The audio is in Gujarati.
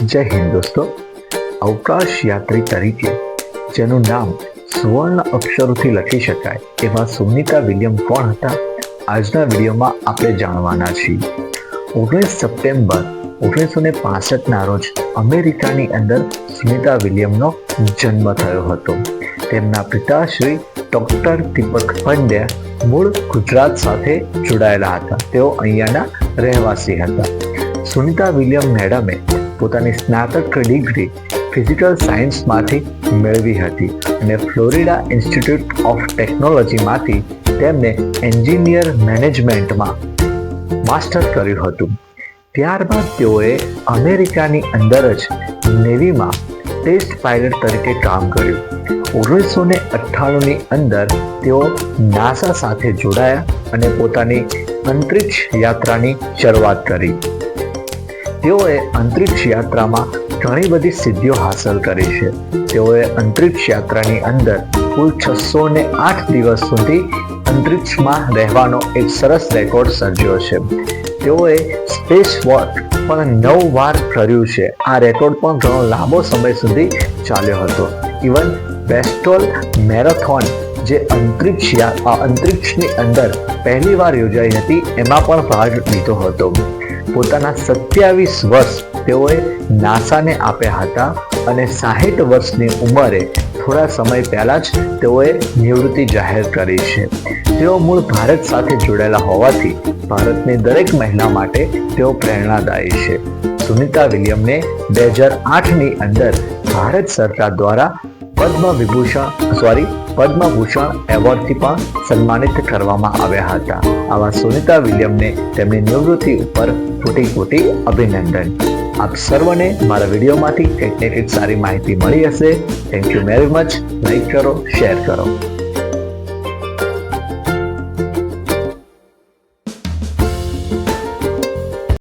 જય હિન્દ દોસ્તો. અવકાશ યાત્રી તરીકે જેનું નામ સુવર્ણ અક્ષરોથી લખી શકાય એવા સુનિતા વિલિયમ કોણ હતા, આજના વિડીયોમાં આપણે જાણવાના છીએ. 19 સપ્ટેમ્બર 1965ના રોજ અમેરિકાની અંદર સુનિતા વિલિયમનો જન્મ થયો હતો. તેમના પિતા શ્રી ડોક્ટર દીપક પંડ્યા મૂળ ગુજરાત સાથે જોડાયેલા હતા. તેઓ અહીંયાના રહેવાસી હતા. સુનિતા વિલિયમ મેડમે પોતાની સ્નાતક ડિગ્રી ફિઝિકલ સાયન્સમાંથી મેળવી હતી અને ફ્લોરિડા ઇન્સ્ટિટ્યૂટ ઓફ ટેકનોલોજીમાંથી તેમને એન્જિનિયર મેનેજમેન્ટમાં માસ્ટર કર્યું હતું. ત્યારબાદ તેઓએ અમેરિકાની અંદર જ નેવીમાં ટેસ્ટ પાયલટ તરીકે કામ કર્યું. 1998ની અંદર તેઓ નાસા સાથે જોડાયા અને પોતાની અંતરિક્ષ યાત્રાની શરૂઆત કરી. તેઓએ અંતરિક્ષ યાત્રામાં ઘણી બધી સિદ્ધિઓ હાંસલ કરી છે. તેઓએ અંતરિક્ષ યાત્રાની અંદર કુલ 608 દિવસ સુધી અંતરિક્ષમાં રહેવાનો એક સરસ રેકોર્ડ સર્જ્યો છે. તેઓએ સ્પેસ વોક પણ 9 વાર કર્યું છે. આ રેકોર્ડ પણ ઘણો લાંબો સમય સુધી ચાલ્યો હતો. ઇવન બેસ્ટોલ મેરેથોન જે અંતરિક્ષની અંદર પહેલી વાર યોજાઈ હતી એમાં પણ ભાગ લીધો હતો. પોતાના 27 વર્ષ તેઓએ નાસાને આપ્યા હતા અને 60 વર્ષની ઉંમરે થોડા સમય પહેલા જ તેઓએ નિવૃત્તિ જાહેર કરી છે. તેઓ મૂળ ભારત સાથે જોડાયેલા હોવાથી ભારતની દરેક મહિલા માટે તેઓ પ્રેરણાદાયી છે. સુનિતા વિલિયમને 2008ની અંદર ભારત સરકાર દ્વારા પદ્મભૂષણ એવોર્ડથી પણ સન્માનિત કરવામાં આવ્યા હતા. આવા સુનિતા વિલિયમને તેમની નિવૃત્તિ ઉપર કોટી અભિનંદન. આપ સર્વને મારા વિડીયોમાંથી કંઈક ને કંઈક સારી માહિતી મળી હશે. Thank you very much. Like કરો, શેર કરો.